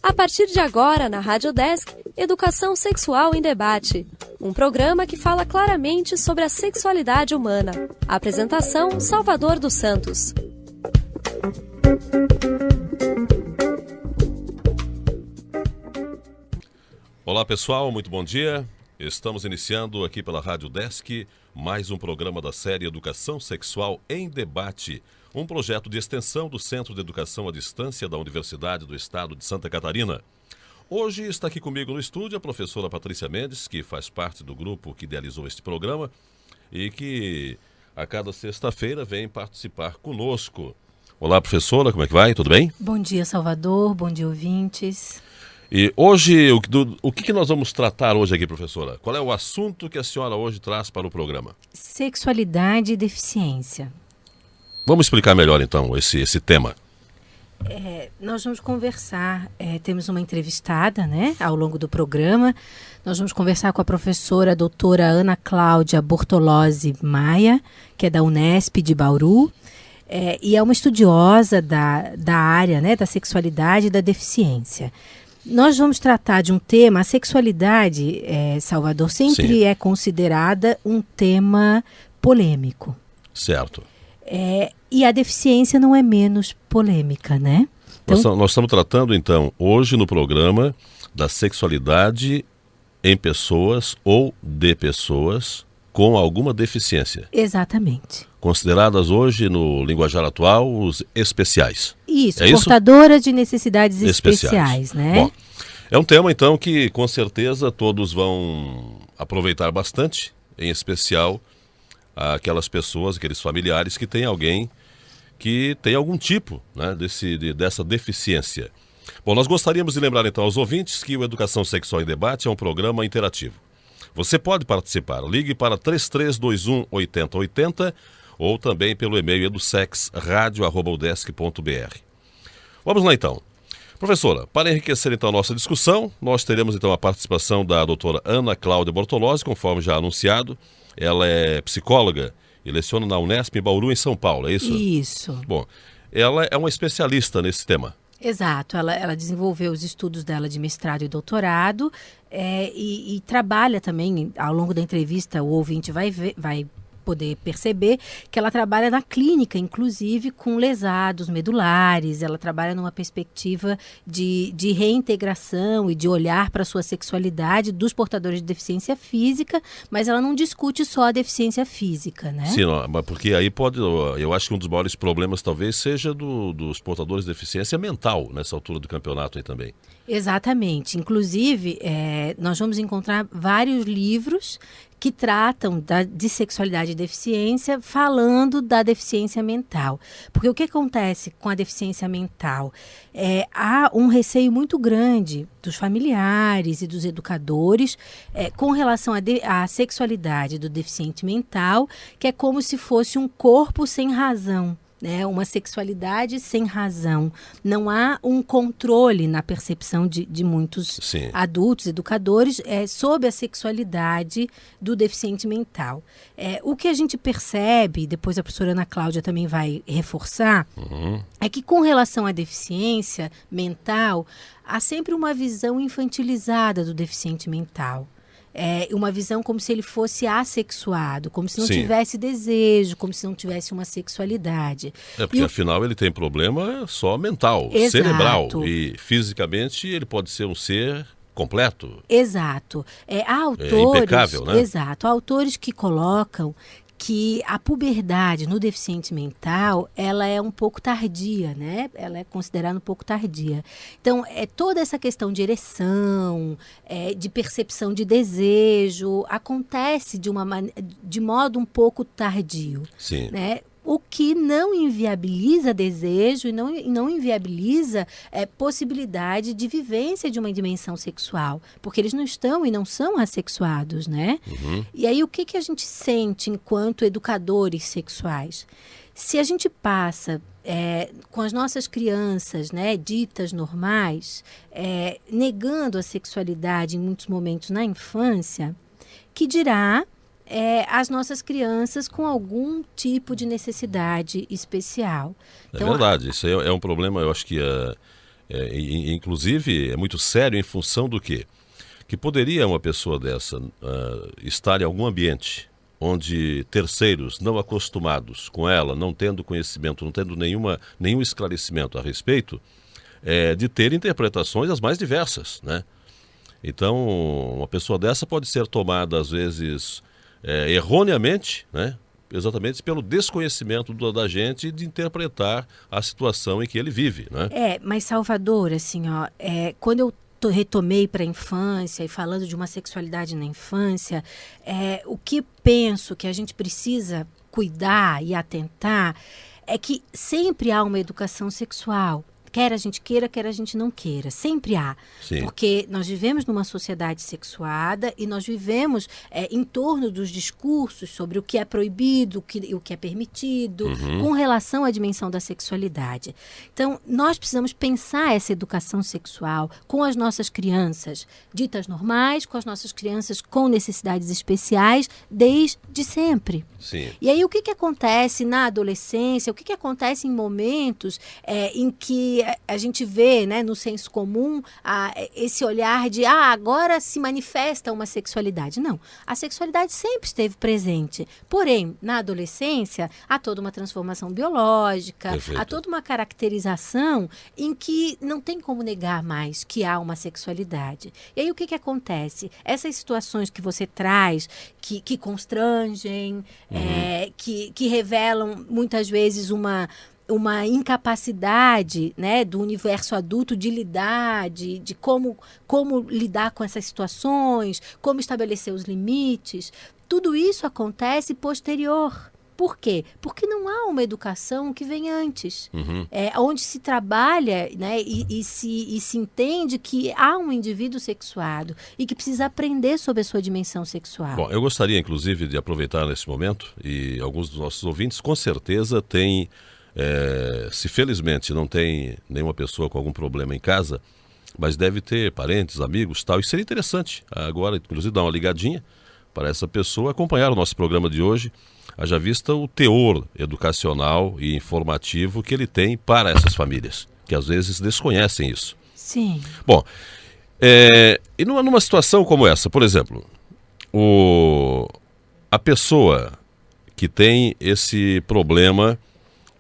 A partir de agora, na Rádio Desk, Educação Sexual em Debate. Um programa que fala claramente sobre a sexualidade humana. Apresentação, Salvador dos Santos. Olá pessoal, muito bom dia. Estamos iniciando aqui pela Rádio Desk mais um programa da série Educação Sexual em Debate, um projeto de extensão do Centro de Educação à Distância da Universidade do Estado de Santa Catarina. Hoje está aqui comigo no estúdio a professora Patrícia Mendes, que faz parte do grupo que idealizou este programa e que a cada sexta-feira vem participar conosco. Olá professora, como é que vai? Tudo bem? Bom dia Salvador, bom dia ouvintes. E hoje, o que nós vamos tratar hoje aqui, professora? Qual é o assunto que a senhora hoje traz para o programa? Sexualidade e deficiência. Vamos explicar melhor então esse tema. Nós vamos conversar, temos uma entrevistada, ao longo do programa. Nós vamos conversar com a professora doutora Ana Cláudia Bortolozzi Maia, que é da Unesp de Bauru, e é uma estudiosa da área, da sexualidade e da deficiência. Nós vamos tratar de um tema, a sexualidade, Salvador, sempre é considerada um tema polêmico. Certo. E a deficiência não é menos polêmica, né? Então, nós estamos tratando, então, hoje no programa da sexualidade em pessoas ou de pessoas com alguma deficiência. Exatamente. Consideradas hoje, no linguajar atual, os especiais. Isso, portadoras de necessidades especiais, né? Bom, é um tema, então, que com certeza todos vão aproveitar bastante, em especial aquelas pessoas, aqueles familiares que têm alguém que tem algum tipo dessa deficiência. Bom, nós gostaríamos de lembrar, então, aos ouvintes que o Educação Sexual em Debate é um programa interativo. Você pode participar, ligue para 3321 8080 ou também pelo e-mail edusexradio@udesc.br. Vamos lá então. Professora, para enriquecer então a nossa discussão, nós teremos então a participação da doutora Ana Cláudia Bortolozzi, conforme já anunciado. Ela é psicóloga e leciona na Unesp em Bauru, em São Paulo, é isso? Isso. Bom, ela é uma especialista nesse tema. Exato, ela desenvolveu os estudos dela de mestrado e doutorado e trabalha também, ao longo da entrevista, o ouvinte vai poder perceber que ela trabalha na clínica, inclusive com lesados medulares. Ela trabalha numa perspectiva de reintegração e de olhar para a sua sexualidade dos portadores de deficiência física, mas ela não discute só a deficiência física, né? Sim, porque aí eu acho que um dos maiores problemas talvez seja dos portadores de deficiência mental, nessa altura do campeonato aí também. Exatamente. Inclusive, nós vamos encontrar vários livros que tratam de sexualidade e deficiência, falando da deficiência mental. Porque o que acontece com a deficiência mental? Há um receio muito grande dos familiares e dos educadores com relação à sexualidade do deficiente mental, que é como se fosse um corpo sem razão. Uma sexualidade sem razão. Não há um controle na percepção de muitos adultos, educadores, sobre a sexualidade do deficiente mental. O que a gente percebe, depois a professora Ana Cláudia também vai reforçar, é que com relação à deficiência mental, há sempre uma visão infantilizada do deficiente mental. Uma visão como se ele fosse assexuado, como se não tivesse desejo, como se não tivesse uma sexualidade. Porque afinal ele tem problema só mental, cerebral, e fisicamente ele pode ser um ser completo. Exato. Há autores, impecável, né? Exato. Há autores que colocam que a puberdade no deficiente mental, ela é um pouco tardia, né? Ela é considerada um pouco tardia. Então, toda essa questão de ereção, de percepção de desejo, acontece de modo um pouco tardio. Sim. Né? O que não inviabiliza desejo e não inviabiliza possibilidade de vivência de uma dimensão sexual, porque eles não estão e não são assexuados, né? E aí o que a gente sente enquanto educadores sexuais? Se a gente passa com as nossas crianças, ditas normais, negando a sexualidade em muitos momentos na infância, que dirá as nossas crianças com algum tipo de necessidade especial. Então, é verdade, isso aí é um problema, eu acho que Inclusive, é muito sério em função do quê? Que poderia uma pessoa dessa estar em algum ambiente onde terceiros não acostumados com ela, não tendo conhecimento, não tendo nenhum esclarecimento a respeito, de ter interpretações as mais diversas, né? Então, uma pessoa dessa pode ser tomada, às vezes, erroneamente, né? Exatamente pelo desconhecimento da gente de interpretar a situação em que ele vive, né? Mas Salvador, assim, ó, quando eu retomei para a infância e falando de uma sexualidade na infância, o que penso que a gente precisa cuidar e atentar é que sempre há uma educação sexual. Quer a gente queira, quer a gente não queira. Sempre há. Sim. Porque nós vivemos numa sociedade sexuada e nós vivemos em torno dos discursos sobre o que é proibido, o que é permitido, com relação à dimensão da sexualidade. Então, nós precisamos pensar essa educação sexual com as nossas crianças ditas normais, com as nossas crianças com necessidades especiais, desde sempre. Sim. E aí, o que acontece na adolescência, o que acontece em momentos em que a gente vê, né, no senso comum, esse olhar de agora se manifesta uma sexualidade. Não, a sexualidade sempre esteve presente. Porém, na adolescência, há toda uma transformação biológica, Perfeito. há toda uma caracterização em que não tem como negar mais que há uma sexualidade. E aí, o que acontece? Essas situações que você traz, que constrangem, que revelam muitas vezes uma incapacidade, né, do universo adulto de lidar, de como lidar com essas situações, como estabelecer os limites. Tudo isso acontece posterior. Por quê? Porque não há uma educação que vem antes, onde se trabalha, né, e se entende que há um indivíduo sexuado e que precisa aprender sobre a sua dimensão sexual. Bom, eu gostaria, inclusive, de aproveitar nesse momento, e alguns dos nossos ouvintes, com certeza, têm... se felizmente não tem nenhuma pessoa com algum problema em casa, mas deve ter parentes, amigos, tal, e seria interessante agora, inclusive, dar uma ligadinha para essa pessoa acompanhar o nosso programa de hoje, haja vista o teor educacional e informativo que ele tem para essas famílias, que às vezes desconhecem isso. Sim. Bom, e numa situação como essa, por exemplo, a pessoa que tem esse problema.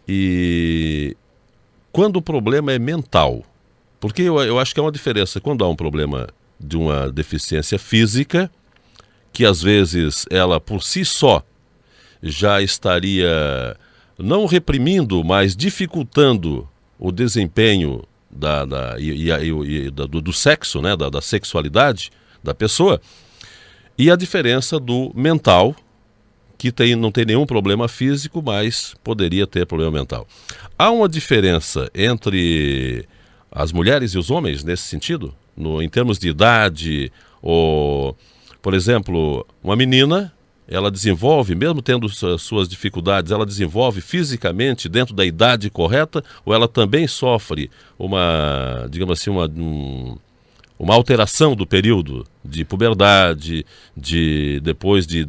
E quando o problema é mental, porque eu acho que há uma diferença quando há um problema de uma deficiência física, que às vezes ela por si só já estaria não reprimindo, mas dificultando o desempenho do sexo, né, da sexualidade da pessoa, e a diferença do mental, que não tem nenhum problema físico, mas poderia ter problema mental. Há uma diferença entre as mulheres e os homens nesse sentido? Em termos de idade, por exemplo, uma menina, ela desenvolve, mesmo tendo suas dificuldades, ela desenvolve fisicamente dentro da idade correta, ou ela também sofre digamos assim, uma alteração do período de puberdade, depois de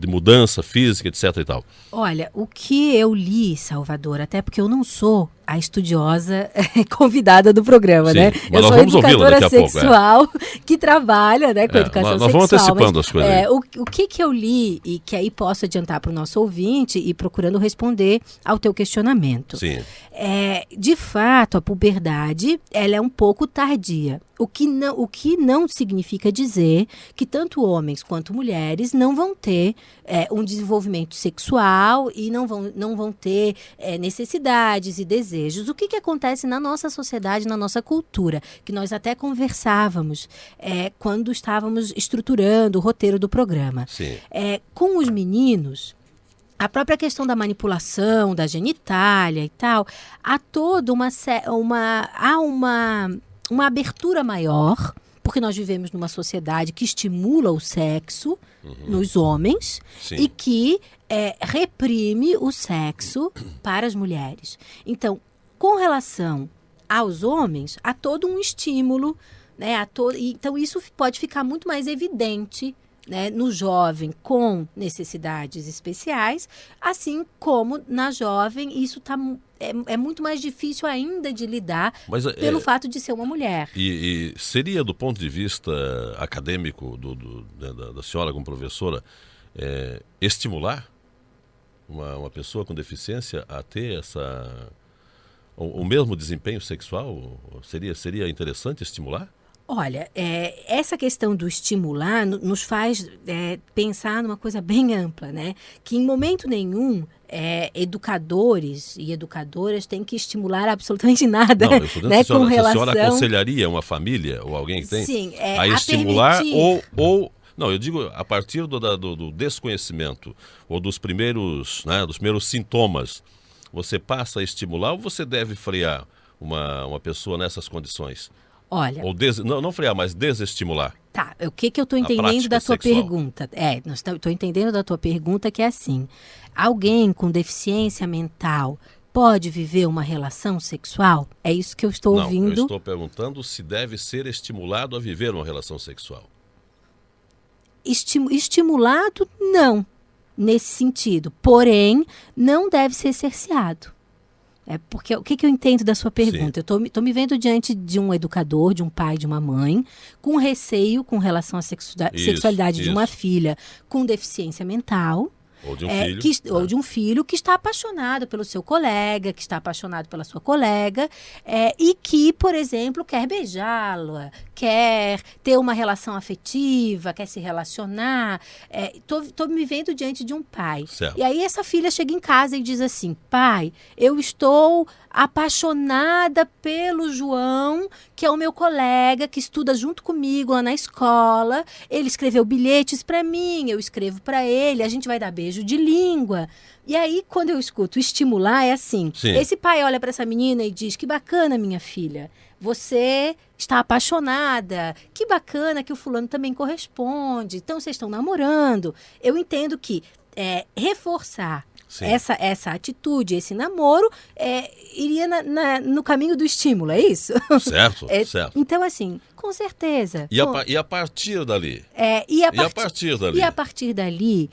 mudança física, etc. e tal? Olha, o que eu li, Salvador, até porque eu não sou a estudiosa convidada do programa, Sim, né? Mas eu nós sou vamos ouvi-la daqui a pouco. Sexual que trabalha, né, com educação nós vamos sexual. antecipando as coisas. O que eu li e que aí posso adiantar para o nosso ouvinte e procurando responder ao teu questionamento. Sim. De fato, a puberdade ela é um pouco tardia. O que não significa dizer que tanto homens quanto mulheres não vão ter um desenvolvimento sexual e não vão ter necessidades e desejos. O que acontece na nossa sociedade, na nossa cultura, que nós até conversávamos quando estávamos estruturando o roteiro do programa. Sim. Com os meninos, a própria questão da manipulação, da genitália e tal, há toda uma abertura maior, porque nós vivemos numa sociedade que estimula o sexo nos homens. Sim. E que reprime o sexo para as mulheres. Então, com relação aos homens, há todo um estímulo, né? Então, isso pode ficar muito mais evidente né, no jovem com necessidades especiais, assim como na jovem isso é muito mais difícil ainda de lidar pelo fato de ser uma mulher. E seria, do ponto de vista acadêmico da senhora como professora, estimular uma pessoa com deficiência a ter o mesmo desempenho sexual? Seria interessante estimular? Olha, essa questão do estimular nos faz pensar numa coisa bem ampla, né? Que em momento nenhum educadores e educadoras têm que estimular absolutamente nada. Não, eu estou dizendo, né, se a senhora relação... aconselharia uma família ou alguém que tem Sim, a estimular permitir... ou... Não, eu digo a partir do desconhecimento ou dos primeiros sintomas, você passa a estimular ou você deve frear uma pessoa nessas condições? Olha... Ou não frear, mas desestimular. Tá, o que eu estou entendendo da tua pergunta? Estou entendendo da tua pergunta que é assim, alguém com deficiência mental pode viver uma relação sexual? É isso que eu estou ouvindo? Não, eu estou perguntando se deve ser estimulado a viver uma relação sexual. Estimulado, não, nesse sentido. Porém, não deve ser cerceado. Porque o que eu entendo da sua pergunta? Sim. Eu estou me vendo diante de um educador, de um pai, de uma mãe, com receio com relação à sexualidade de uma filha com deficiência mental. Ou de um filho. Ou de um filho que está apaixonado pelo seu colega, que está apaixonado pela sua colega, e que, por exemplo, quer beijá-la, quer ter uma relação afetiva, quer se relacionar. Tô me vendo diante de um pai. Certo. E aí essa filha chega em casa e diz assim: pai, eu estou apaixonada pelo João, que é o meu colega, que estuda junto comigo lá na escola. Ele escreveu bilhetes para mim, eu escrevo para ele, a gente vai dar beijo de língua. E aí, quando eu escuto estimular, é assim. Sim. Esse pai olha para essa menina e diz: que bacana, minha filha, você está apaixonada, que bacana que o fulano também corresponde, então vocês estão namorando. Eu entendo que reforçar essa atitude, esse namoro, iria no caminho do estímulo, é isso? Certo, certo. Então, assim, com certeza. E a partir dali? E a partir dali,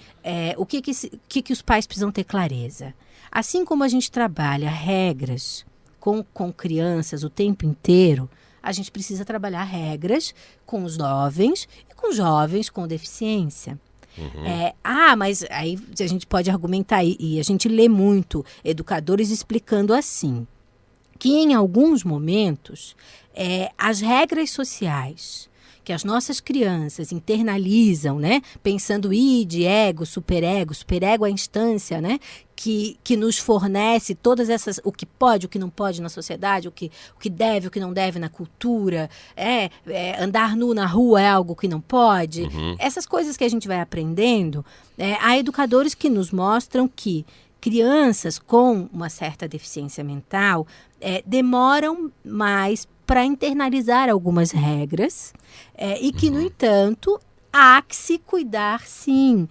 o que os pais precisam ter clareza? Assim como a gente trabalha regras com crianças o tempo inteiro, a gente precisa trabalhar regras com os jovens e com jovens com deficiência. Uhum. Mas aí a gente pode argumentar, e a gente lê muito educadores explicando assim, que em alguns momentos as regras sociais que as nossas crianças internalizam, né? Pensando id, ego, superego é a instância, né? Que nos fornece todas essas, o que pode, o que não pode na sociedade, o que deve, o que não deve na cultura, andar nu na rua é algo que não pode. Uhum. Essas coisas que a gente vai aprendendo, há educadores que nos mostram que crianças com uma certa deficiência mental demoram mais para internalizar algumas regras e que, no entanto, há que se cuidar, sim,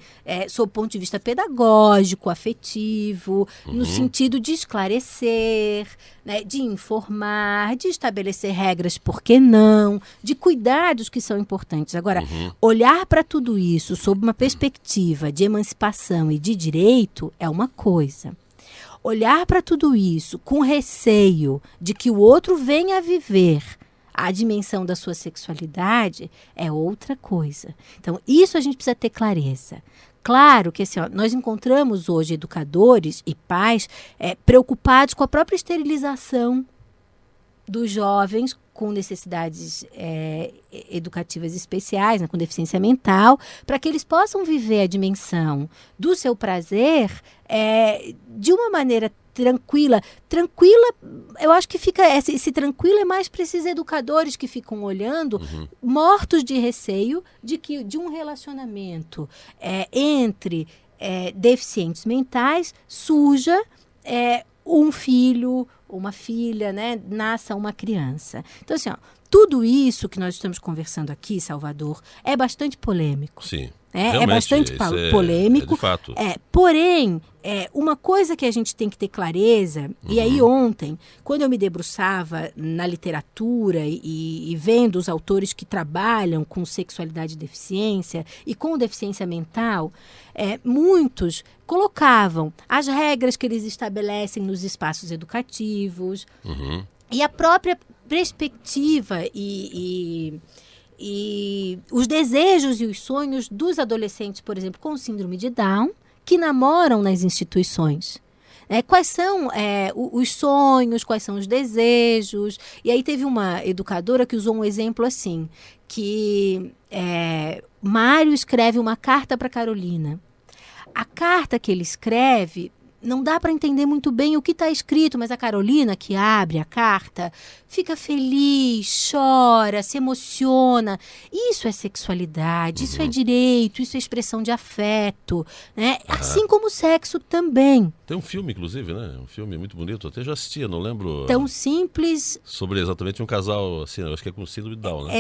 sob o ponto de vista pedagógico, afetivo, no sentido de esclarecer, né, de informar, de estabelecer regras, por que não, de cuidados que são importantes. Agora, olhar para tudo isso sob uma perspectiva de emancipação e de direito é uma coisa. Olhar para tudo isso com receio de que o outro venha a viver a dimensão da sua sexualidade é outra coisa. Então, isso a gente precisa ter clareza. Claro que assim, nós encontramos hoje educadores e pais preocupados com a própria esterilização dos jovens com necessidades educativas especiais, né, com deficiência mental, para que eles possam viver a dimensão do seu prazer de uma maneira tranquila, eu acho que fica, esse tranquilo é mais para esses educadores que ficam olhando, mortos de receio de um relacionamento entre deficientes mentais surja um filho, uma filha, né, nasça uma criança. Então, assim, tudo isso que nós estamos conversando aqui, Salvador, é bastante polêmico. Sim. É bastante polêmico. De fato. Porém, uma coisa que a gente tem que ter clareza, e aí ontem, quando eu me debruçava na literatura e vendo os autores que trabalham com sexualidade e deficiência e com deficiência mental, muitos colocavam as regras que eles estabelecem nos espaços educativos e a própria perspectiva e os desejos e os sonhos dos adolescentes, por exemplo, com síndrome de Down, que namoram nas instituições. Quais são os sonhos, quais são os desejos. E aí teve uma educadora que usou um exemplo assim, que Mário escreve uma carta para Carolina. A carta que ele escreve, não dá para entender muito bem o que está escrito, mas a Carolina, que abre a carta, fica feliz, chora, se emociona. Isso é sexualidade, isso é direito, isso é expressão de afeto, né? Assim como o sexo também. Tem um filme, inclusive, né? Um filme muito bonito, até já assistia, não lembro. Tão simples. Sobre exatamente um casal, assim, acho que é com síndrome de Down, né?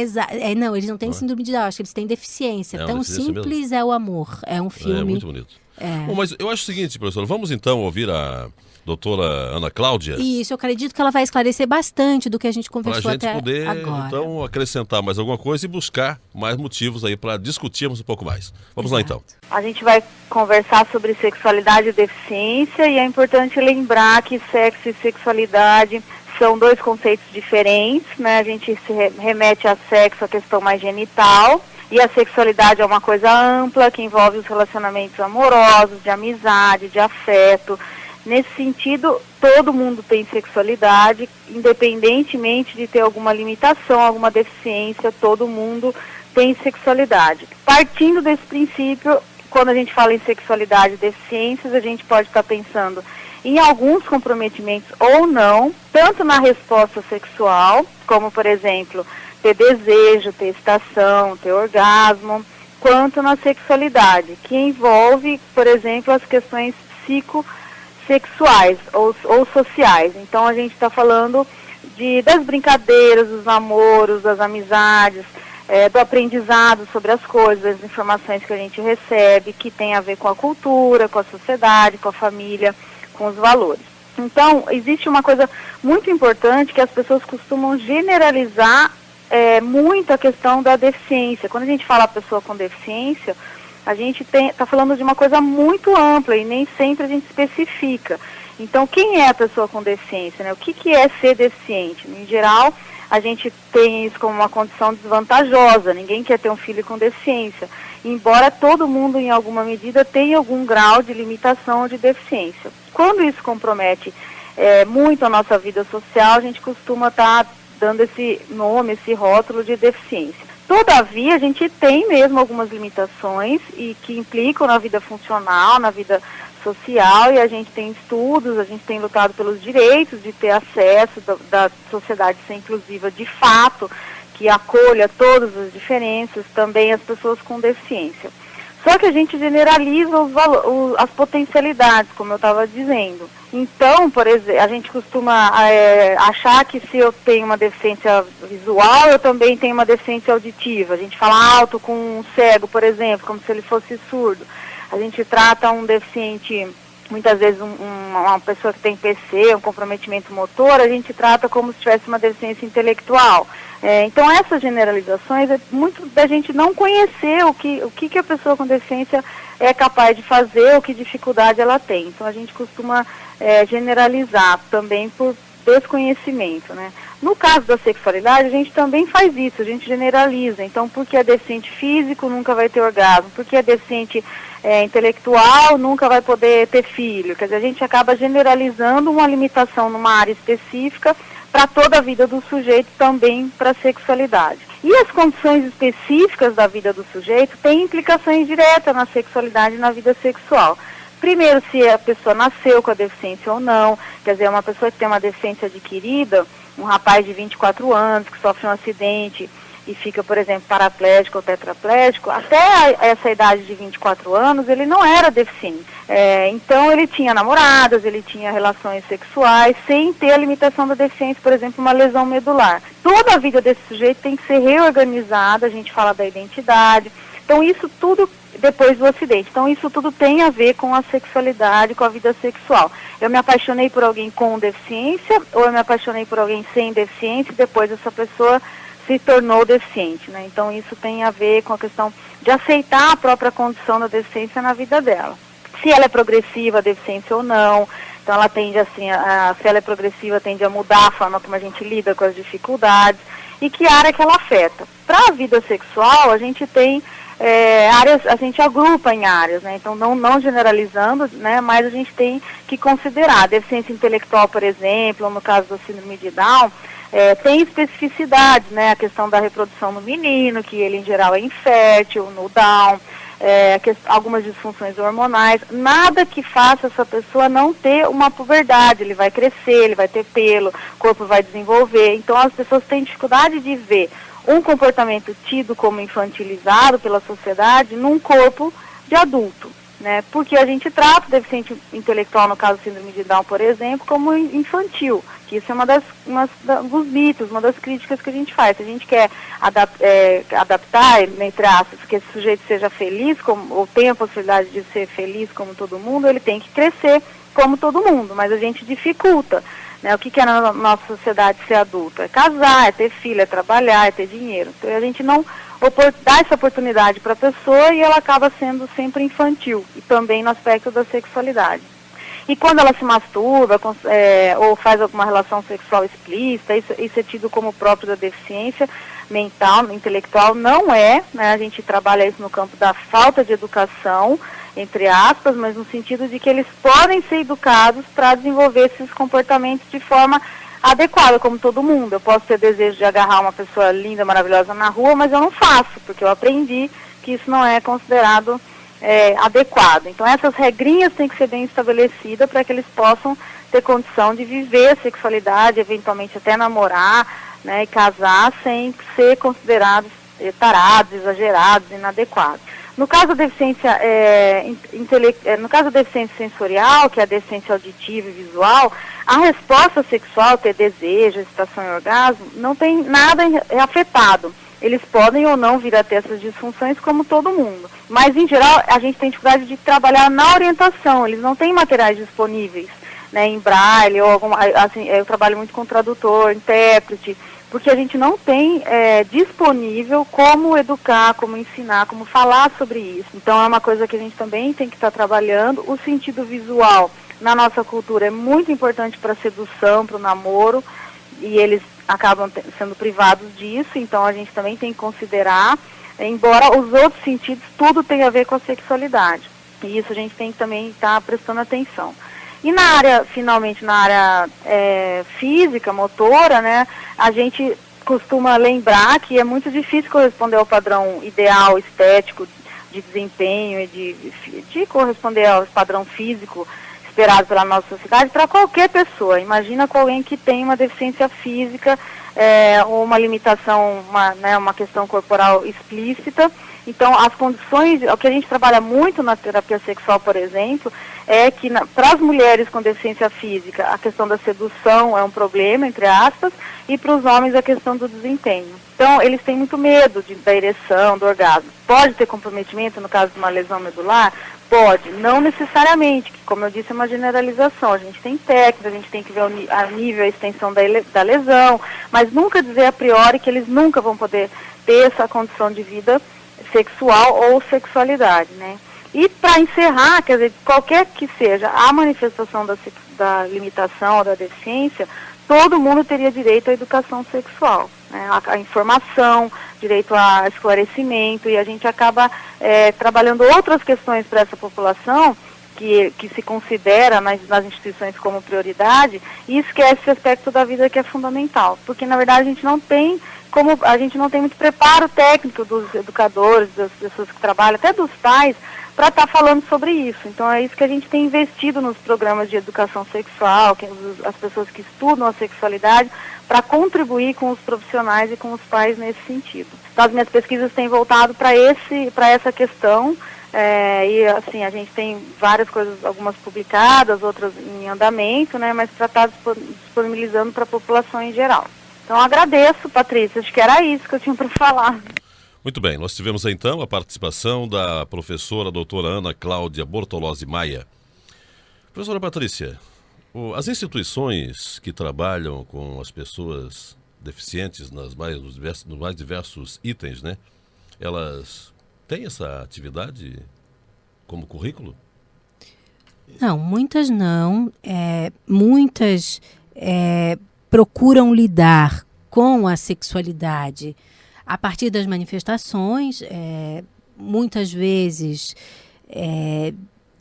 Não, eles não têm síndrome de Down, acho que eles têm deficiência. Tão simples mesmo. É o amor. É um filme. É muito bonito. Bom, mas eu acho o seguinte, professor, vamos então ouvir a doutora Ana Cláudia. Isso, eu acredito que ela vai esclarecer bastante do que a gente conversou até agora. Para a gente poder, então, acrescentar mais alguma coisa e buscar mais motivos aí para discutirmos um pouco mais. Vamos lá, então. A gente vai conversar sobre sexualidade e deficiência e é importante lembrar que sexo e sexualidade são dois conceitos diferentes, né? A gente se remete a sexo, a questão mais genital. E a sexualidade é uma coisa ampla, que envolve os relacionamentos amorosos, de amizade, de afeto. Nesse sentido, todo mundo tem sexualidade, independentemente de ter alguma limitação, alguma deficiência, todo mundo tem sexualidade. Partindo desse princípio, quando a gente fala em sexualidade e deficiências, a gente pode estar pensando em alguns comprometimentos ou não, tanto na resposta sexual, como, por exemplo, ter desejo, ter excitação, ter orgasmo, quanto na sexualidade, que envolve, por exemplo, as questões psicossexuais ou sociais. Então a gente está falando das brincadeiras, dos namoros, das amizades, do aprendizado sobre as coisas, das informações que a gente recebe, que tem a ver com a cultura, com a sociedade, com a família, com os valores. Então, existe uma coisa muito importante que as pessoas costumam generalizar muito a questão da deficiência. Quando a gente fala pessoa com deficiência, a gente está falando de uma coisa muito ampla e nem sempre a gente especifica. Então, quem é a pessoa com deficiência, né? O que é ser deficiente? Em geral, a gente tem isso como uma condição desvantajosa. Ninguém quer ter um filho com deficiência. Embora todo mundo, em alguma medida, tenha algum grau de limitação ou de deficiência. Quando isso compromete muito a nossa vida social, a gente costuma estar dando esse nome, esse rótulo de deficiência. Todavia, a gente tem mesmo algumas limitações e que implicam na vida funcional, na vida social, e a gente tem estudos, a gente tem lutado pelos direitos de ter acesso da sociedade ser inclusiva de fato, que acolha todas as diferenças, também as pessoas com deficiência. Só que a gente generaliza as potencialidades, como eu estava dizendo. Então, por exemplo, a gente costuma achar que se eu tenho uma deficiência visual, eu também tenho uma deficiência auditiva. A gente fala alto com um cego, por exemplo, como se ele fosse surdo. A gente trata um deficiente, muitas vezes uma pessoa que tem PC, um comprometimento motor, a gente trata como se tivesse uma deficiência intelectual. Então, essas generalizações é muito da gente não conhecer o que a pessoa com deficiência é capaz de fazer, ou que dificuldade ela tem. Então, a gente costuma generalizar também por desconhecimento, né? No caso da sexualidade, a gente também faz isso, a gente generaliza. Então, porque é deficiente físico, nunca vai ter orgasmo. Porque é deficiente intelectual, nunca vai poder ter filho. Quer dizer, a gente acaba generalizando uma limitação numa área específica para toda a vida do sujeito, também para a sexualidade. E as condições específicas da vida do sujeito têm implicações diretas na sexualidade e na vida sexual. Primeiro, se a pessoa nasceu com a deficiência ou não, quer dizer, uma pessoa que tem uma deficiência adquirida, um rapaz de 24 anos que sofre um acidente e fica, por exemplo, paraplégico ou tetraplégico, até essa idade de 24 anos, ele não era deficiente. Então, ele tinha namoradas, ele tinha relações sexuais, sem ter a limitação da deficiência, por exemplo, uma lesão medular. Toda a vida desse sujeito tem que ser reorganizada, a gente fala da identidade. Então, isso tudo depois do acidente. Então, isso tudo tem a ver com a sexualidade, com a vida sexual. Eu me apaixonei por alguém com deficiência, ou eu me apaixonei por alguém sem deficiência, e depois essa pessoa se tornou deficiente, né? Então, isso tem a ver com a questão de aceitar a própria condição da deficiência na vida dela. Se ela é progressiva, a deficiência ou não. Então, ela tende, assim, se ela é progressiva, tende a mudar a forma como a gente lida com as dificuldades e que área que ela afeta. Para a vida sexual, a gente tem áreas, a gente agrupa em áreas, né? Então, não generalizando, né? Mas a gente tem que considerar. A deficiência intelectual, por exemplo, ou no caso da síndrome de Down, tem especificidades, né? A questão da reprodução no menino, que ele em geral é infértil, no Down, algumas disfunções hormonais, nada que faça essa pessoa não ter uma puberdade. Ele vai crescer, ele vai ter pelo, o corpo vai desenvolver. Então, as pessoas têm dificuldade de ver um comportamento tido como infantilizado pela sociedade num corpo de adulto, né? Porque a gente trata o deficiente intelectual, no caso da síndrome de Down, por exemplo, como infantil, que isso é dos mitos, uma das críticas que a gente faz. Se a gente quer adaptar, entre aspas, que esse sujeito seja feliz, ou tenha a possibilidade de ser feliz como todo mundo, ele tem que crescer como todo mundo, mas a gente dificulta. Né? O que é na nossa sociedade ser adulto? É casar, é ter filho, é trabalhar, é ter dinheiro. Então a gente não dá essa oportunidade para a pessoa e ela acaba sendo sempre infantil, e também no aspecto da sexualidade. E quando ela se masturba ou faz alguma relação sexual explícita, isso é tido como próprio da deficiência mental, intelectual. Não é, né? A gente trabalha isso no campo da falta de educação, entre aspas, mas no sentido de que eles podem ser educados para desenvolver esses comportamentos de forma adequada, como todo mundo. Eu posso ter desejo de agarrar uma pessoa linda, maravilhosa na rua, mas eu não faço, porque eu aprendi que isso não é considerado adequado. Então, essas regrinhas têm que ser bem estabelecidas para que eles possam ter condição de viver a sexualidade, eventualmente até namorar, né, e casar sem ser considerados tarados, exagerados, inadequados. No caso da deficiência, no caso da deficiência sensorial, que é a deficiência auditiva e visual, a resposta sexual, ter desejo, excitação e orgasmo, não tem nada afetado. Eles podem ou não vir a ter essas disfunções como todo mundo. Mas, em geral, a gente tem dificuldade de trabalhar na orientação. Eles não têm materiais disponíveis, né, em braille, ou assim, eu trabalho muito com tradutor, intérprete, porque a gente não tem disponível como educar, como ensinar, como falar sobre isso. Então, é uma coisa que a gente também tem que estar trabalhando. O sentido visual, na nossa cultura, é muito importante para a sedução, para o namoro, e eles acabam sendo privados disso, então a gente também tem que considerar, embora os outros sentidos, tudo tem a ver com a sexualidade. E isso a gente tem que também estar prestando atenção. E na área, finalmente, na área física, motora, né, a gente costuma lembrar que é muito difícil corresponder ao padrão ideal, estético, de desempenho e de corresponder ao padrão físico esperado pela nossa sociedade para qualquer pessoa. Imagina com alguém que tem uma deficiência física ou uma limitação, uma questão corporal explícita. Então, as condições, o que a gente trabalha muito na terapia sexual, por exemplo, é que para as mulheres com deficiência física, a questão da sedução é um problema, entre aspas, e para os homens a questão do desempenho. Então, eles têm muito medo da ereção, do orgasmo. Pode ter comprometimento no caso de uma lesão medular? Pode, não necessariamente, que, como eu disse, é uma generalização. A gente tem técnica, a gente tem que ver a nível, a extensão da lesão, mas nunca dizer a priori que eles nunca vão poder ter essa condição de vida sexual ou sexualidade, né? E para encerrar, quer dizer, qualquer que seja a manifestação da limitação ou da deficiência, todo mundo teria direito à educação sexual, né? A informação, direito a esclarecimento, e a gente acaba trabalhando outras questões para essa população que se considera nas instituições como prioridade e esquece esse aspecto da vida que é fundamental. Porque, na verdade, a gente não tem muito preparo técnico dos educadores, das pessoas que trabalham, até dos pais, para estar falando sobre isso. Então é isso que a gente tem investido nos programas de educação sexual, as pessoas que estudam a sexualidade, para contribuir com os profissionais e com os pais nesse sentido. Então as minhas pesquisas têm voltado para essa questão, e assim, a gente tem várias coisas, algumas publicadas, outras em andamento, né, mas para estar disponibilizando para a população em geral. Então agradeço, Patrícia, acho que era isso que eu tinha para falar. Muito bem, nós tivemos então a participação da professora doutora Ana Cláudia Bortolozzi Maia. Professora Patrícia, as instituições que trabalham com as pessoas deficientes nos mais diversos itens, né? Elas têm essa atividade como currículo? Não, muitas não. Muitas procuram lidar com a sexualidade a partir das manifestações, muitas vezes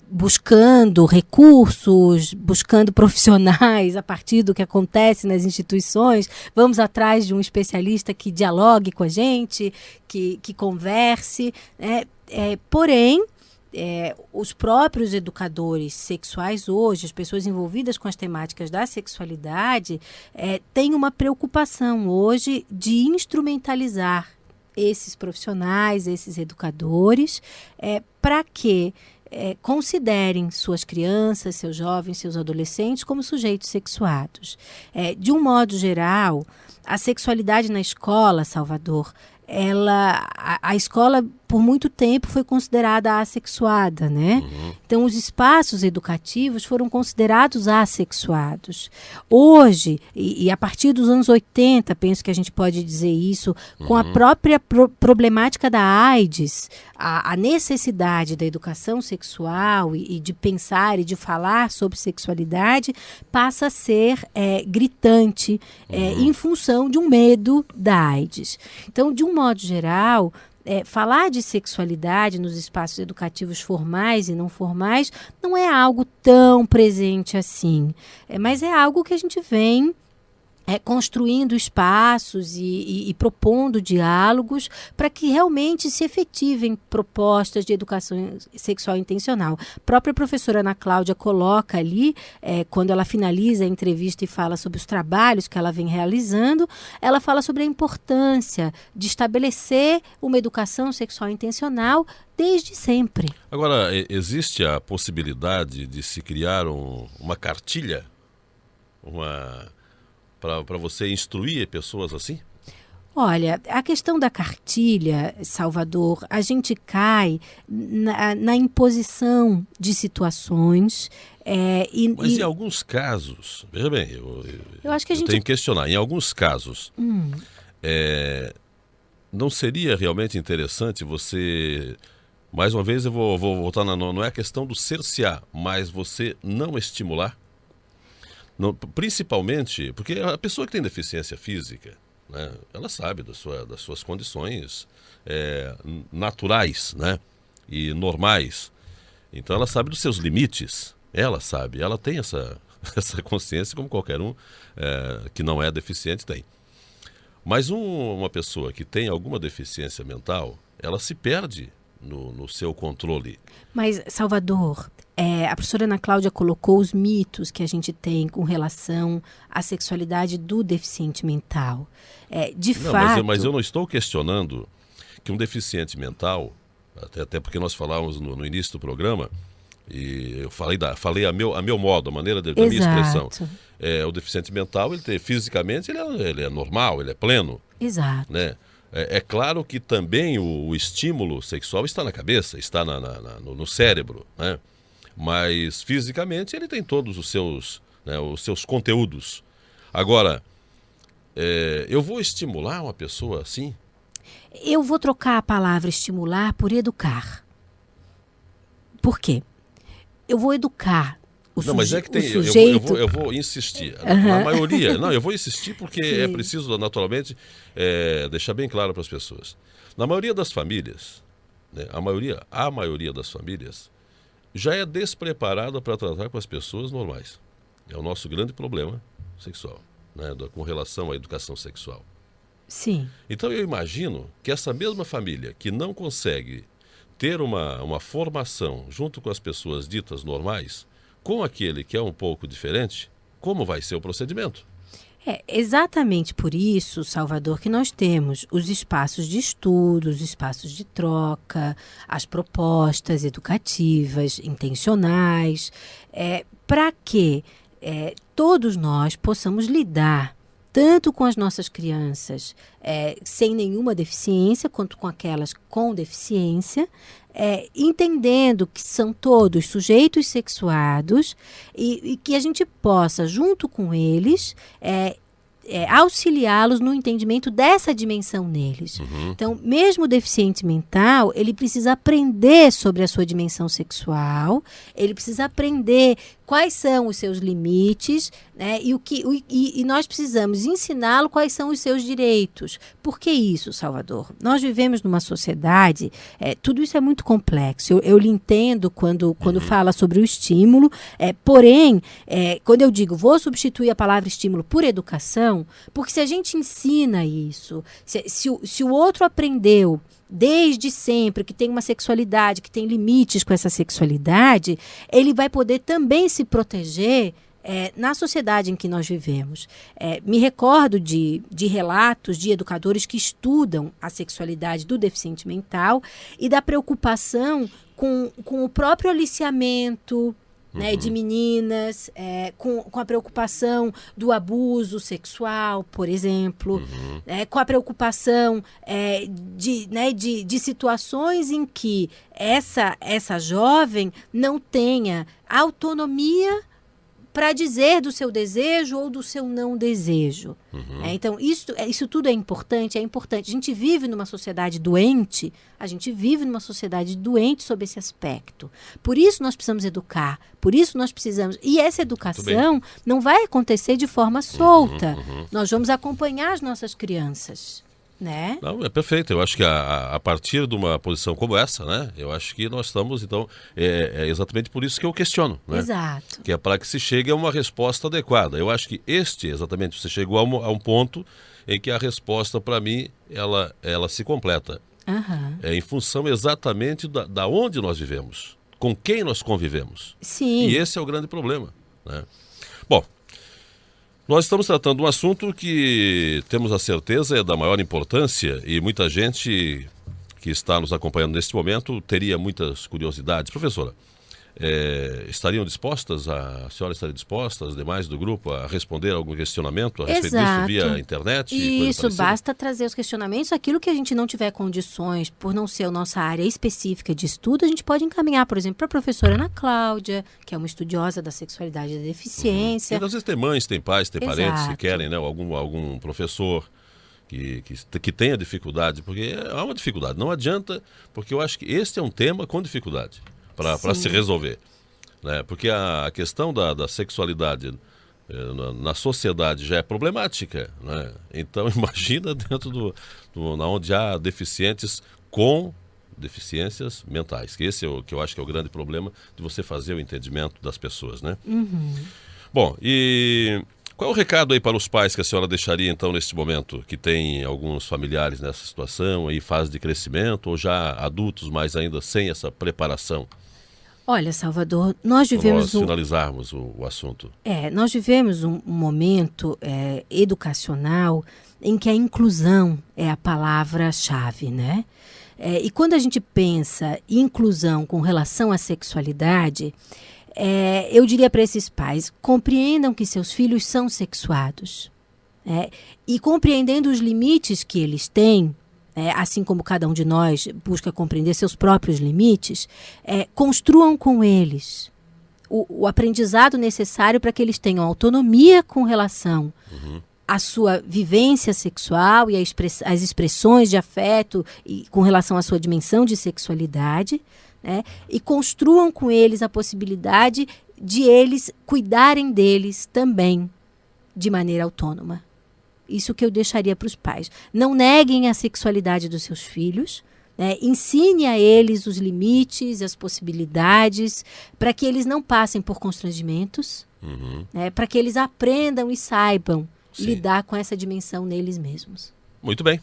buscando recursos, buscando profissionais a partir do que acontece nas instituições. Vamos atrás de um especialista que dialogue com a gente, que converse. Porém, os próprios educadores sexuais hoje, as pessoas envolvidas com as temáticas da sexualidade, têm uma preocupação hoje de instrumentalizar esses profissionais, esses educadores, para que considerem suas crianças, seus jovens, seus adolescentes como sujeitos sexuados. De um modo geral, a sexualidade na escola, Salvador, a escola por muito tempo foi considerada assexuada, né? Então os espaços educativos foram considerados assexuados. Hoje, e a partir dos anos 80, penso que a gente pode dizer isso, com a própria problemática da AIDS, a necessidade da educação sexual e de pensar e de falar sobre sexualidade passa a ser gritante em função de um medo da AIDS. Então, de um modo geral, falar de sexualidade nos espaços educativos formais e não formais não é algo tão presente assim, mas é algo que a gente vem construindo espaços e propondo diálogos para que realmente se efetivem propostas de educação sexual intencional. A própria professora Ana Cláudia coloca ali, quando ela finaliza a entrevista e fala sobre os trabalhos que ela vem realizando, ela fala sobre a importância de estabelecer uma educação sexual intencional desde sempre. Agora, existe a possibilidade de se criar uma cartilha, para você instruir pessoas assim? Olha, a questão da cartilha, Salvador, a gente cai na imposição de situações. Mas em alguns casos, veja bem, eu acho que a gente tenho que questionar, em alguns casos, não seria realmente interessante você, mais uma vez eu vou voltar, não é a questão do cercear, mas você não estimular? Não, principalmente porque a pessoa que tem deficiência física, né, ela sabe das suas condições naturais, né, e normais. Então ela sabe dos seus limites, ela tem essa consciência como qualquer um que não é deficiente tem. Mas uma pessoa que tem alguma deficiência mental, ela se perde no seu controle. Mas, Salvador, a professora Ana Cláudia colocou os mitos que a gente tem com relação à sexualidade do deficiente mental. Mas eu não estou questionando que um deficiente mental, até porque nós falávamos no início do programa, e eu falei a meu modo, a maneira da minha expressão. O deficiente mental, fisicamente, ele é normal, ele é pleno. Exato. Né? É claro que também o estímulo sexual está na cabeça, está no cérebro, né? Mas fisicamente ele tem todos os seus conteúdos. Agora, eu vou estimular uma pessoa assim? Eu vou trocar a palavra estimular por educar. Por quê? Eu vou educar o sujeito. Não, mas é que tem, eu vou insistir. Na maioria, eu vou insistir porque é preciso, naturalmente, deixar bem claro para as pessoas. Na maioria das famílias, né, a maioria das famílias, já é despreparada para tratar com as pessoas normais. É o nosso grande problema sexual, né, com relação à educação sexual. Sim. Então eu imagino que essa mesma família que não consegue ter uma formação junto com as pessoas ditas normais, com aquele que é um pouco diferente, como vai ser o procedimento? É exatamente por isso, Salvador, que nós temos os espaços de estudo, os espaços de troca, as propostas educativas, intencionais, para que todos nós possamos lidar tanto com as nossas crianças sem nenhuma deficiência, quanto com aquelas com deficiência, entendendo que são todos sujeitos sexuados e que a gente possa, junto com eles, auxiliá-los no entendimento dessa dimensão neles. Uhum. Então, mesmo o deficiente mental, ele precisa aprender sobre a sua dimensão sexual, ele precisa aprender quais são os seus limites, né, e nós precisamos ensiná-lo quais são os seus direitos. Por que isso, Salvador? Nós vivemos numa sociedade, tudo isso é muito complexo, eu lhe entendo quando fala sobre o estímulo, porém, quando eu digo, vou substituir a palavra estímulo por educação, porque se a gente ensina isso, se o outro aprendeu desde sempre que tem uma sexualidade, que tem limites com essa sexualidade, ele vai poder também se proteger na sociedade em que nós vivemos. Me recordo de relatos de educadores que estudam a sexualidade do deficiente mental e da preocupação com o próprio aliciamento, né, de meninas, com a preocupação do abuso sexual, por exemplo, com a preocupação de situações em que essa jovem não tenha autonomia para dizer do seu desejo ou do seu não desejo. Então, isso tudo é importante. A gente vive numa sociedade doente, sobre esse aspecto. Por isso nós precisamos educar, por isso nós precisamos... E essa educação não vai acontecer de forma solta. Nós vamos acompanhar as nossas crianças. Né? Não, é perfeito. Eu acho que a partir de uma posição como essa, né? Eu acho que nós estamos, então, é exatamente por isso que eu questiono, né? Exato. Que é para que se chegue a uma resposta adequada. Eu acho que exatamente, você chegou a um ponto em que a resposta, para mim, ela se completa. Em função exatamente da onde nós vivemos, com quem nós convivemos. Sim. E esse é o grande problema, né? Bom, nós estamos tratando de um assunto que temos a certeza é da maior importância e muita gente que está nos acompanhando neste momento teria muitas curiosidades. Professora, a senhora estaria disposta, as demais do grupo, a responder algum questionamento a respeito disso via internet? Isso, basta trazer os questionamentos. Aquilo que a gente não tiver condições, por não ser a nossa área específica de estudo, a gente pode encaminhar, por exemplo, para a professora Ana Cláudia, que é uma estudiosa da sexualidade e da deficiência. E às vezes tem mães, tem pais, tem parentes que Exato. querem, né, algum professor que tenha dificuldade, porque há uma dificuldade. Não adianta, porque eu acho que este é um tema com dificuldade para se resolver, né? Porque a questão da sexualidade na sociedade já é problemática, né? Então imagina dentro onde há deficientes com deficiências mentais, que esse é o que eu acho que é o grande problema de você fazer o entendimento das pessoas, né? Bom, e qual é o recado aí para os pais que a senhora deixaria então neste momento, que tem alguns familiares nessa situação, em fase de crescimento, ou já adultos, mas ainda sem essa preparação? Olha, Salvador, nós vivemos... Para nós finalizarmos o assunto. Nós vivemos um momento educacional em que a inclusão é a palavra-chave, né? E quando a gente pensa em inclusão com relação à sexualidade, eu diria para esses pais, compreendam que seus filhos são sexuados. E compreendendo os limites que eles têm, assim como cada um de nós busca compreender seus próprios limites, construam com eles o aprendizado necessário para que eles tenham autonomia com relação à sua vivência sexual e as expressões de afeto e com relação à sua dimensão de sexualidade, né? E construam com eles a possibilidade de eles cuidarem deles também de maneira autônoma. Isso que eu deixaria para os pais. Não neguem a sexualidade dos seus filhos, né? Ensine a eles os limites, as possibilidades, para que eles não passem por constrangimentos, né? Para que eles aprendam e saibam lidar com essa dimensão neles mesmos. Muito bem.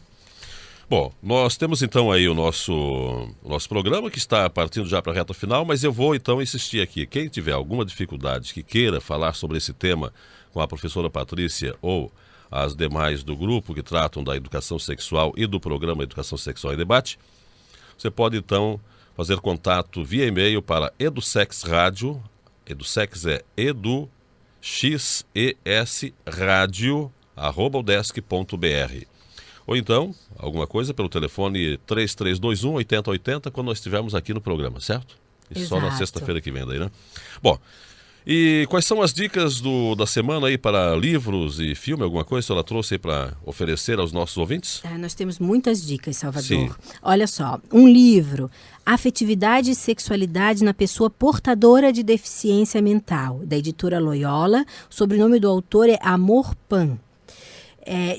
Bom, nós temos então aí o nosso programa que está partindo já para a reta final, mas eu vou então insistir aqui. Quem tiver alguma dificuldade que queira falar sobre esse tema com a professora Patrícia ou as demais do grupo que tratam da educação sexual e do programa Educação Sexual em Debate, você pode então fazer contato via e-mail para EduSexRádio, EduSex é eduxesradio@udesc.br. Ou então, alguma coisa pelo telefone 3321-8080, quando nós estivermos aqui no programa, certo? Isso só na sexta-feira que vem daí, né? Bom, e quais são as dicas da semana aí para livros e filme? Alguma coisa que ela trouxe aí para oferecer aos nossos ouvintes? Nós temos muitas dicas, Salvador. Sim. Olha só, um livro, Afetividade e Sexualidade na Pessoa Portadora de Deficiência Mental, da editora Loyola. O sobrenome do autor é Amor Pan.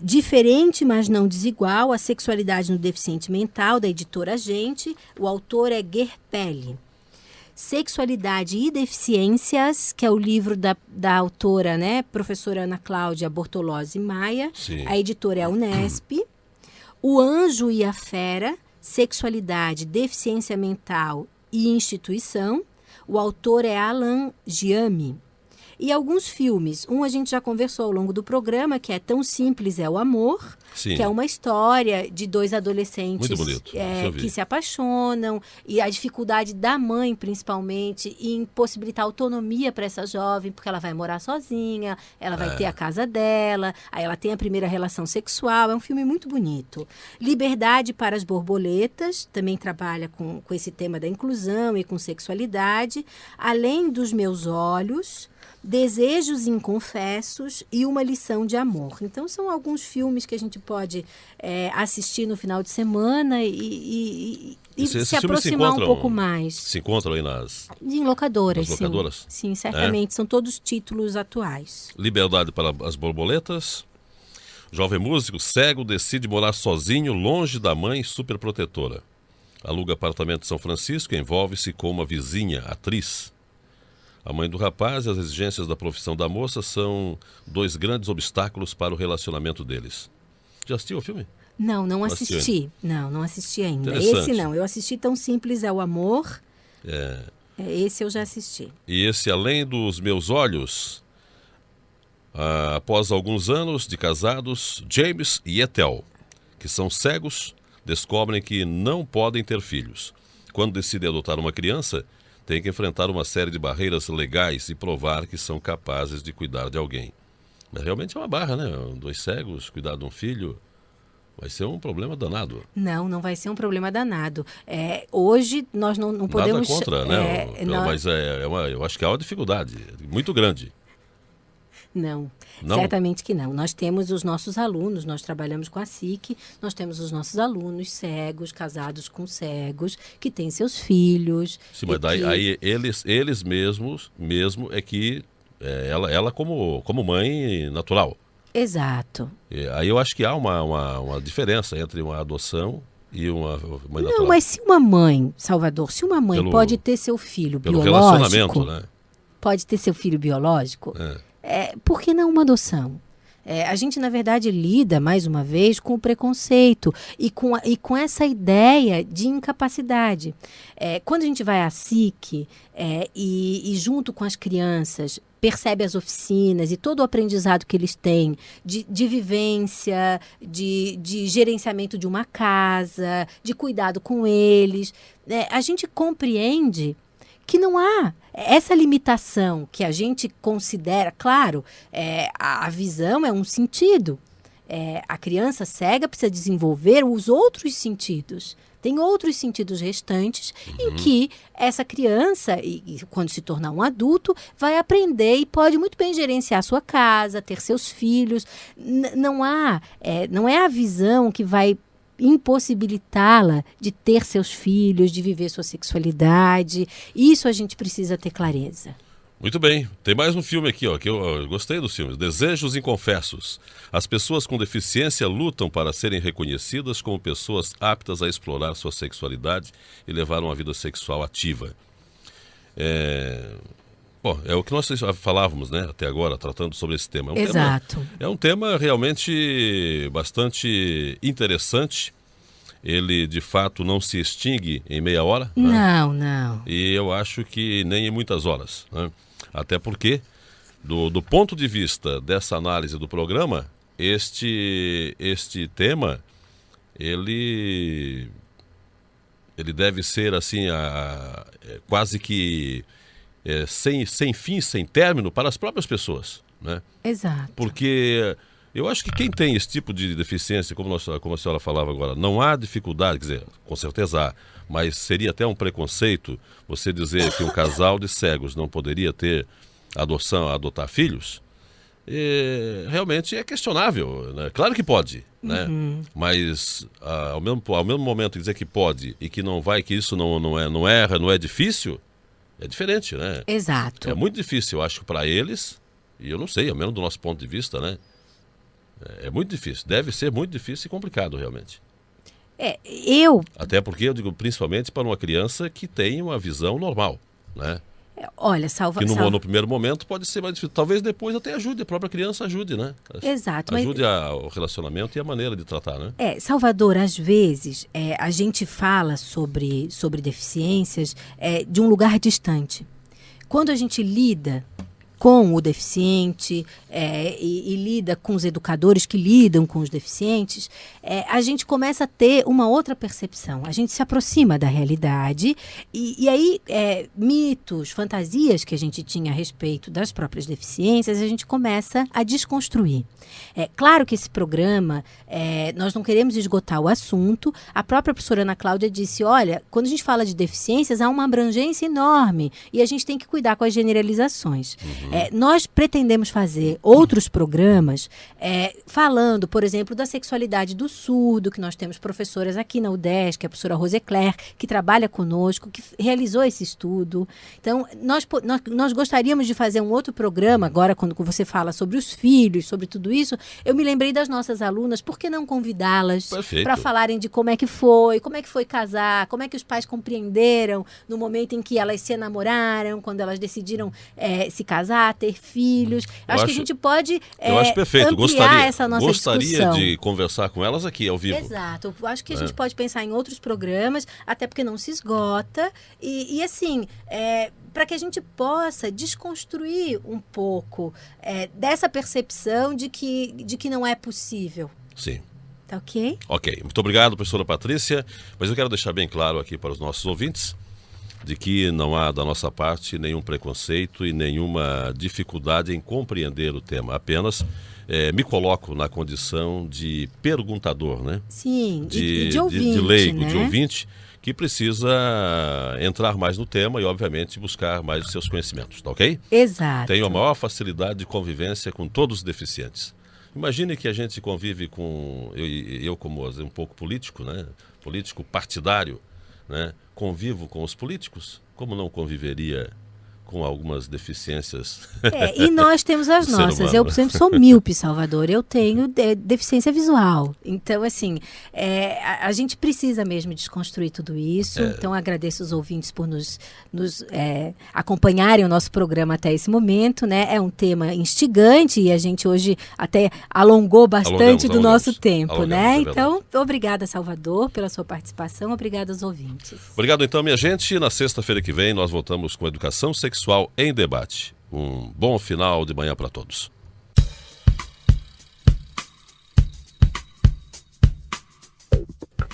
Diferente, mas não desigual, a sexualidade no deficiente mental, da editora Gente. O autor é Guerpelli. Sexualidade e Deficiências, que é o livro da autora, né, professora Ana Cláudia Bortolozzi Maia. Sim. A editora é a Unesp. O Anjo e a Fera, Sexualidade, Deficiência Mental e Instituição. O autor é Alan Giammi. E alguns filmes. Um a gente já conversou ao longo do programa, que é Tão Simples é o Amor, Sim. que é uma história de dois adolescentes Muito bonito, que se apaixonam, e a dificuldade da mãe, principalmente, em possibilitar autonomia para essa jovem, porque ela vai morar sozinha, ela vai ter a casa dela, aí ela tem a primeira relação sexual. É um filme muito bonito. Liberdade para as Borboletas, também trabalha com esse tema da inclusão e com sexualidade. Além dos Meus Olhos, Desejos Inconfessos e Uma Lição de Amor. Então, são alguns filmes que a gente pode assistir no final de semana e se aproximar um pouco mais. Se encontram aí em locadoras, nas locadoras? Sim, certamente. São todos títulos atuais. Liberdade para as Borboletas. Jovem músico cego decide morar sozinho, longe da mãe superprotetora. Aluga apartamento em São Francisco e envolve-se com uma vizinha, atriz. A mãe do rapaz e as exigências da profissão da moça são dois grandes obstáculos para o relacionamento deles. Já assistiu o filme? Não assisti. Não assisti ainda. Interessante. Esse não. Eu assisti Tão Simples é o Amor. Esse eu já assisti. E esse Além dos Meus Olhos, após alguns anos de casados, James e Ethel, que são cegos, descobrem que não podem ter filhos. Quando decidem adotar uma criança, têm que enfrentar uma série de barreiras legais e provar que são capazes de cuidar de alguém. Mas realmente é uma barra, né? Dois cegos, cuidar de um filho, vai ser um problema danado. Não vai ser um problema danado. Hoje nós não podemos... Nada contra, né? Mas eu acho que há uma dificuldade muito grande. Não, certamente que não. Nós temos os nossos alunos, nós trabalhamos com a SIC, nós temos os nossos alunos cegos, casados com cegos, que têm seus filhos. Sim, mas daí aí eles mesmos é que ela como mãe natural. Exato. Aí eu acho que há uma diferença entre uma adoção e uma mãe natural. Não, mas se uma mãe, Salvador, pode ter seu filho biológico... Pelo relacionamento, né? Pode ter seu filho biológico... por que não uma adoção? A gente, na verdade, lida, mais uma vez, com o preconceito e com essa ideia de incapacidade. Quando a gente vai à SIC e junto com as crianças, percebe as oficinas e todo o aprendizado que eles têm de vivência, de gerenciamento de uma casa, de cuidado com eles, a gente compreende que não há essa limitação que a gente considera, claro, a visão é um sentido. A criança cega precisa desenvolver os outros sentidos. Tem outros sentidos restantes em que essa criança, quando se tornar um adulto, vai aprender e pode muito bem gerenciar sua casa, ter seus filhos. Não é a visão que vai impossibilitá-la de ter seus filhos, de viver sua sexualidade. Isso a gente precisa ter clareza. Muito bem, tem mais um filme aqui, ó, que eu gostei dos filmes. Desejos Inconfessos. As pessoas com deficiência lutam para serem reconhecidas como pessoas aptas a explorar sua sexualidade e levar uma vida sexual ativa. Bom, é o que nós falávamos, né, até agora, tratando sobre esse tema. Exato. É um tema realmente bastante interessante. Ele, de fato, não se extingue em meia hora. Não, né? não. E eu acho que nem em muitas horas, né? Até porque, do ponto de vista dessa análise do programa, este tema, ele deve ser assim, quase que sem fim, sem término para as próprias pessoas, né? Exato. Porque eu acho que quem tem esse tipo de deficiência, como a senhora falava agora, não há dificuldade, quer dizer, com certeza há, mas seria até um preconceito você dizer que um casal de cegos não poderia ter adotar filhos. Realmente é questionável, né? Claro que pode, né? Mas ao mesmo momento dizer que pode e que não vai, que isso não é difícil, é diferente, né? Exato. É muito difícil, eu acho, para eles, e eu não sei, ao menos do nosso ponto de vista, né? É muito difícil, deve ser muito difícil e complicado, realmente. Até porque, eu digo, principalmente para uma criança que tem uma visão normal, né? Olha, que no primeiro momento pode ser mais difícil. Talvez depois até ajude, a própria criança ajude, né? Exato. Ajude o relacionamento e a maneira de tratar, né? Salvador, às vezes, a gente fala sobre deficiências de um lugar distante. Quando a gente lida com o deficiente e lida com os educadores que lidam com os deficientes, a gente começa a ter uma outra percepção. A gente se aproxima da realidade e aí mitos, fantasias que a gente tinha a respeito das próprias deficiências, a gente começa a desconstruir. Claro que esse programa, nós não queremos esgotar o assunto. A própria professora Ana Cláudia disse, olha, quando a gente fala de deficiências, há uma abrangência enorme e a gente tem que cuidar com as generalizações. Nós pretendemos fazer outros programas falando, por exemplo, da sexualidade do surdo, que nós temos professoras aqui na UDESC, a professora Rosecler, que trabalha conosco, que realizou esse estudo. Então, nós gostaríamos de fazer um outro programa, agora quando você fala sobre os filhos, sobre tudo isso, eu me lembrei das nossas alunas, por que não convidá-las para falarem de como é que foi casar, como é que os pais compreenderam no momento em que elas se enamoraram, quando elas decidiram se casar, ter filhos. Acho que a gente pode ampliar essa nossa discussão. Gostaria de conversar com elas aqui ao vivo. Exato. Acho que a gente pode pensar em outros programas, até porque não se esgota. E assim, para que a gente possa desconstruir um pouco dessa percepção de que não é possível. Sim. Tá ok? Ok. Muito obrigado, professora Patrícia. Mas eu quero deixar bem claro aqui para os nossos ouvintes de que não há da nossa parte nenhum preconceito e nenhuma dificuldade em compreender o tema. Apenas me coloco na condição de perguntador, né? Sim, de ouvinte, de leigo, né? De ouvinte, que precisa entrar mais no tema e, obviamente, buscar mais os seus conhecimentos, tá ok? Exato. Tenho a maior facilidade de convivência com todos os deficientes. Imagine que a gente convive com... Eu como um pouco político, né? Político partidário, né? Convivo com os políticos, como não conviveria com algumas deficiências? E nós temos as nossas. Eu, por exemplo, sou míope, Salvador. Eu tenho deficiência visual. Então, assim, a gente precisa mesmo desconstruir tudo isso. Então, agradeço os ouvintes por nos acompanharem o nosso programa até esse momento, né? É um tema instigante e a gente hoje até alongou bastante do nosso tempo, né? Então, obrigada, Salvador, pela sua participação. Obrigada aos ouvintes. Obrigado, então, minha gente. Na sexta-feira que vem, nós voltamos com Educação Sexual em Debate. Um bom final de manhã para todos.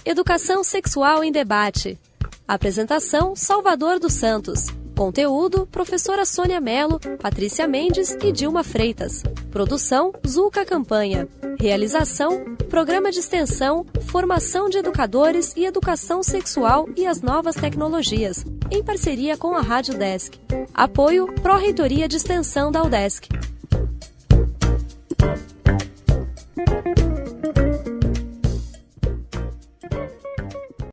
Educação Sexual em Debate. Apresentação, Salvador dos Santos. Conteúdo, professora Sônia Mello, Patrícia Mendes e Dilma Freitas. Produção, Zulca Campanha. Realização, Programa de Extensão, Formação de Educadores e Educação Sexual e as Novas Tecnologias, em parceria com a Rádio Desk. Apoio, Pró-Reitoria de Extensão da UDESC.